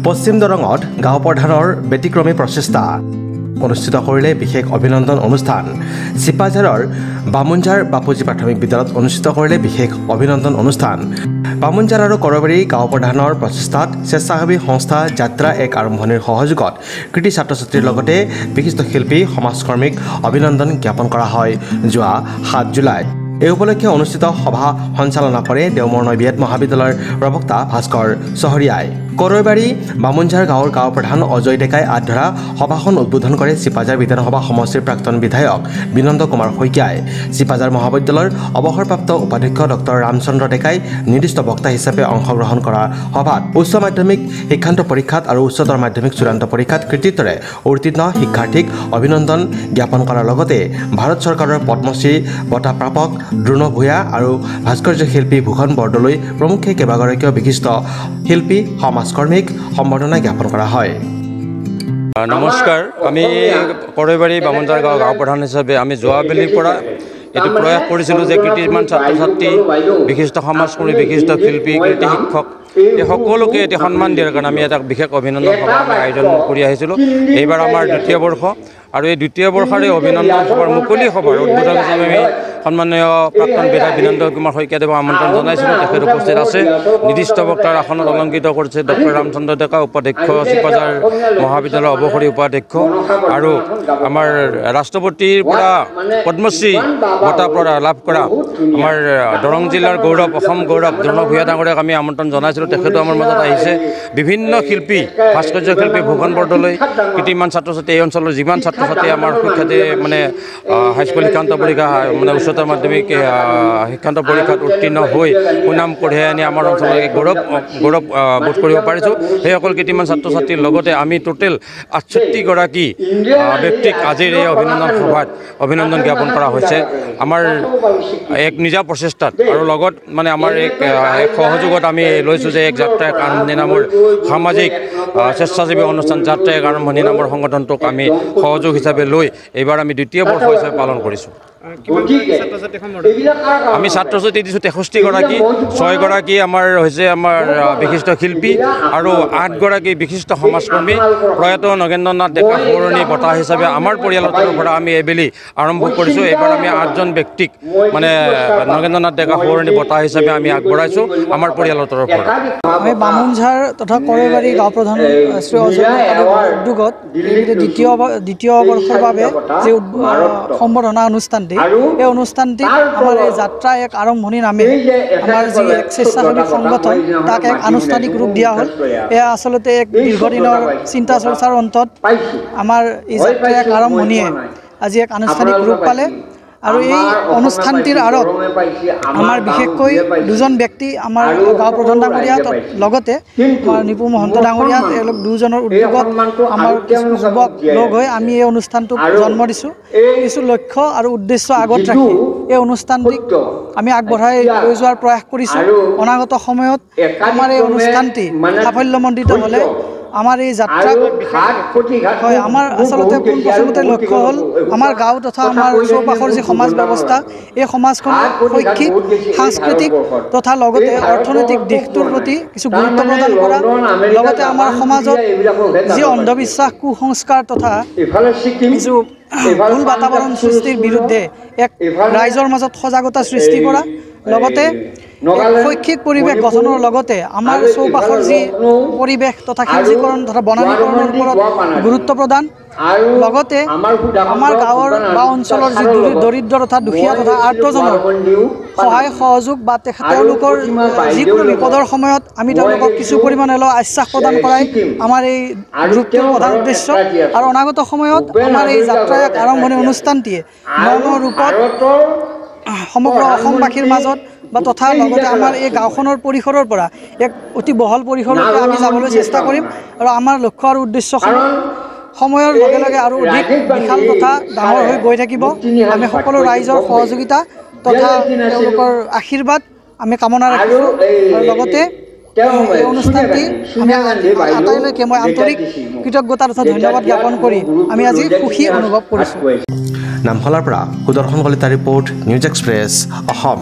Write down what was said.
পশ্চিম দৰঙত গাঁও প্ৰধানৰ ব্যতিক্ৰমী প্ৰচেষ্টা অনুষ্ঠিত কৰিলে বিশেষ অভিনন্দন অনুষ্ঠান চিপাঝাৰৰ বামুনঝাৰ বাপুজী প্ৰাথমিক বিদ্যালয়ত অনুষ্ঠিত কৰিলে বিশেষ অভিনন্দন অনুষ্ঠান বামুনঝাৰ আৰু কৰবাৰী গাঁও প্ৰধানৰ প্ৰচেষ্টাত স্বেচ্ছাসেৱী সংস্থা যাত্ৰা এক আৰম্ভণিৰ সহযোগত কৃতি ছাত্ৰ ছাত্ৰীৰ লগতে বিশিষ্ট শিল্পী সমাজকৰ্মীক অভিনন্দন জ্ঞাপন কৰা হয় যোৱা 7 জুলাইত এই উপলক্ষে অনুষ্ঠিত সভা সঞ্চালনা কৰে দেওমৰ নৈ বিএড মহাবিদ্যালয়ৰ প্ৰবক্তা ভাস্কৰ চহৰীয়াই কৰবাৰী বামুনঝাৰ গাঁৱৰ গাঁও প্ৰধান অজয় ডেকাই আগধৰা সভাখন উদ্বোধন কৰে চিপাঝাৰ বিধানসভা সমষ্টিৰ প্ৰাক্তন বিধায়ক বিনন্দ কুমাৰ শইকীয়াই চিপাঝাৰ মহাবিদ্যালয়ৰ অৱসৰপ্ৰাপ্ত উপাধ্যক্ষ ডক্টৰ ৰামচন্দ্ৰ ডেকাই নিৰ্দিষ্ট বক্তা হিচাপে অংশগ্ৰহণ কৰা সভাত উচ্চ মাধ্যমিক শিক্ষান্ত পৰীক্ষাত আৰু উচ্চতৰ মাধ্যমিক চূড়ান্ত পৰীক্ষাত কৃতিত্বৰে উত্তীৰ্ণ শিক্ষাৰ্থীক অভিনন্দন জ্ঞাপন কৰাৰ লগতে ভাৰত চৰকাৰৰ পদ্মশ্ৰী বঁটা প্ৰাপক দ্ৰোণ ভূঞা আৰু ভাস্কৰ্য শিল্পী ভূষণ বৰদলৈ প্ৰমুখ্যে কেইবাগৰাকীও বিশিষ্ট শিল্পী সমাজকৰ্মীক সম্বৰ্ধনা জ্ঞাপন কৰা হয় নমস্কাৰ আমি কৰবাৰী বামুনঝাৰ গাঁও প্ৰধান হিচাপে আমি যোৱাবেলিৰ পৰা এইটো প্ৰয়াস কৰিছিলোঁ যে কৃতিমান ছাত্ৰ ছাত্ৰী বিশিষ্ট সমাজকৰ্মী বিশিষ্ট শিল্পী কৃতি শিক্ষক এই সকলোকে এটি সন্মান দিয়াৰ কাৰণে আমি এটা বিশেষ অভিনন্দন সভা আয়োজন কৰি আহিছিলোঁ এইবাৰ আমাৰ দ্বিতীয় বৰ্ষ আৰু এই দ্বিতীয় বৰ্ষৰ এই অভিনন্দন সভাৰ মুকলি সভাৰ উদ্বোধন হিচাপে আমি সন্মানীয় প্ৰাক্তন বিধায়ক বিনন্দ কুমাৰ শইকীয়াদেৱক আমন্ত্ৰণ জনাইছিলোঁ তেখেত উপস্থিত আছে নিৰ্দিষ্ট বক্তাৰ আসনত অলংকৃত কৰিছে ডক্টৰ ৰামচন্দ্ৰ ডেকা উপাধ্যক্ষ চিপাঝাৰ মহাবিদ্যালয়ৰ অৱসৰী উপাধ্যক্ষ আৰু আমাৰ ৰাষ্ট্ৰপতিৰ পৰা পদ্মশ্ৰী বঁটা লাভ কৰা আমাৰ দৰং জিলাৰ গৌৰৱ অসম গৌৰৱ দ্ৰোণ ভূঞা ডাঙৰীয়াক আমি আমন্ত্ৰণ জনাইছিলোঁ তেখেতো আমাৰ মাজত আহিছে বিভিন্ন শিল্পী ভাস্কৰ্য শিল্পী ভূষণ বৰদলৈ কৃতিমান ছাত্ৰ ছাত্ৰী এই অঞ্চলৰ যিমান ছাত্ৰ ছাত্ৰী আমাৰ সুখ্যাতি মানে হাইস্কুল শিক্ষান্ত পৰীক্ষা মানে উচ্চতৰ মাধ্যমিক শিক্ষান্ত পৰীক্ষাত উত্তীৰ্ণ হৈ সুনাম কঢ়িয়াই আনি আমাৰ অঞ্চললৈ গৌৰৱ বোধ কৰিব পাৰিছোঁ সেইসকল কেইটিমান ছাত্ৰ ছাত্ৰীৰ লগতে আমি টোটেল 68 গৰাকী ব্যক্তিক আজিৰ এই অভিনন্দন সভাত অভিনন্দন জ্ঞাপন কৰা হৈছে আমাৰ এক নিজা প্ৰচেষ্টাত আৰু লগত মানে আমাৰ এক সহযোগত আমি লৈছোঁ যে এক যাত্ৰা এক আৰম্ভণি নামৰ সামাজিক স্বেচ্ছাসেৱী অনুষ্ঠান যাত্ৰা এক আৰম্ভণি নামৰ সংগঠনটোক আমি সহযোগ হিচাপে লৈ এইবাৰ আমি দ্বিতীয় বৰ্ষ হিচাপে পালন কৰিছোঁ আমি ছাত্ৰ ছাত্ৰী দিছোঁ 63 গৰাকী 6 গৰাকী আমাৰ হৈছে আমাৰ বিশিষ্ট শিল্পী আৰু 8 গৰাকী বিশিষ্ট সমাজকৰ্মী প্ৰয়াত নগেন্দ্ৰ নাথ ডেকা সোঁৱৰণী বঁটা হিচাপে আমাৰ পৰিয়ালৰ তৰফৰ পৰা আমি এইবেলি আৰম্ভ কৰিছোঁ এইবাৰ আমি 8জন ব্যক্তিক মানে নগেন্দ্ৰ নাথ ডেকা সোঁৱৰণী বঁটা হিচাপে আমি আগবঢ়াইছোঁ আমাৰ পৰিয়ালৰ তৰফৰ পৰা আমি বামুনঝাৰ তথা কৰবাৰী গাঁও প্ৰধান শ্ৰী অজয় উদ্যোগত দ্বিতীয় বৰ্ষৰ বাবে যি সম্বৰ্ধনা অনুষ্ঠানটি এই অনুষ্ঠানটি আমাৰ এই যাত্ৰা এক আৰম্ভণি নামে আমাৰ যি এক স্বেচ্ছাসেৱী সংগঠন তাক এক আনুষ্ঠানিক ৰূপ দিয়া হ'ল এয়া আচলতে এক দীৰ্ঘদিনৰ চিন্তা চৰ্চাৰ অন্তত আমাৰ এই যাত্ৰা এক আৰম্ভণিয়ে আজি এক আনুষ্ঠানিক ৰূপ পালে আৰু এই অনুষ্ঠানটিৰ আঁৰত আমাৰ বিশেষকৈ দুজন ব্যক্তি আমাৰ গাঁও প্ৰধান ডাঙৰীয়া লগতে আমাৰ নিপু মহন্ত ডাঙৰীয়া তেওঁলোক দুজনৰ উদ্যোগত আমাৰ কিছু যুৱক লগ হৈ আমি এই অনুষ্ঠানটোক জন্ম দিছোঁ কিছু লক্ষ্য আৰু উদ্দেশ্য আগত ৰাখি এই অনুষ্ঠানটিক আমি আগবঢ়াই লৈ যোৱাৰ প্ৰয়াস কৰিছোঁ অনাগত সময়ত আমাৰ এই অনুষ্ঠানটি সাফল্যমণ্ডিত হ'লে আমাৰ এই যাত্ৰা হয় আমাৰ আচলতে পোনপ্ৰথমতে লক্ষ্য হ'ল আমাৰ গাঁও তথা আমাৰ চৌপাশৰ যি সমাজ ব্যৱস্থা এই সমাজখনৰ শৈক্ষিক সাংস্কৃতিক তথা লগতে অৰ্থনৈতিক দিশটোৰ প্ৰতি কিছু গুৰুত্ব প্ৰদান কৰা লগতে আমাৰ সমাজত যি অন্ধবিশ্বাস কুসংস্কাৰ তথা কিছু ভুল বাতাবৰণ সৃষ্টিৰ বিৰুদ্ধে এক ৰাইজৰ মাজত সজাগতা সৃষ্টি কৰা লগতে শৈক্ষিক পৰিৱেশ গঠনৰ লগতে আমাৰ চৌপাশৰ যি পৰিৱেশ তথা সেউজীকৰণ তথা বনানীকৰণৰ ওপৰত গুৰুত্ব প্ৰদান লগতে আমাৰ গাঁৱৰ বা অঞ্চলৰ যি দৰিদ্ৰ তথা দুখীয়া তথা আৰ্তজনৰ সহায় সহযোগ বা তেওঁলোকৰ যিকোনো বিপদৰ সময়ত আমি তেওঁলোকক কিছু পৰিমাণে হ'লেও আশ্বাস প্ৰদান কৰাই আমাৰ এই গ্ৰুপটোৰ প্ৰধান উদ্দেশ্য আৰু অনাগত সময়ত আমাৰ এই যাত্ৰা এক আৰম্ভণি অনুষ্ঠানটিয়ে ন ৰূপত সমগ্ৰ অসমবাসীৰ মাজত বা তথা লগতে আমাৰ এই গাঁওখনৰ পৰিসৰৰ পৰা এক অতি বহল পৰিসৰলৈকে আমি যাবলৈ চেষ্টা কৰিম আৰু আমাৰ লক্ষ্য আৰু উদ্দেশ্যসমূহ সময়ৰ লগে লগে আৰু অধিক বিশাল তথা ডাঙৰ হৈ গৈ থাকিব আমি সকলো ৰাইজৰ সহযোগিতা তথা তেওঁলোকৰ আশীৰ্বাদ আমি কামনা ৰাখিছোঁ আৰু লগতে এই অনুষ্ঠানটি আমি আটাইলৈকে মই আন্তৰিক কৃতজ্ঞতা তথা ধন্যবাদ জ্ঞাপন কৰি আমি আজি সুখী অনুভৱ কৰিছোঁ নামখলাৰ পৰা Sudarshan Kalita report news express Assam.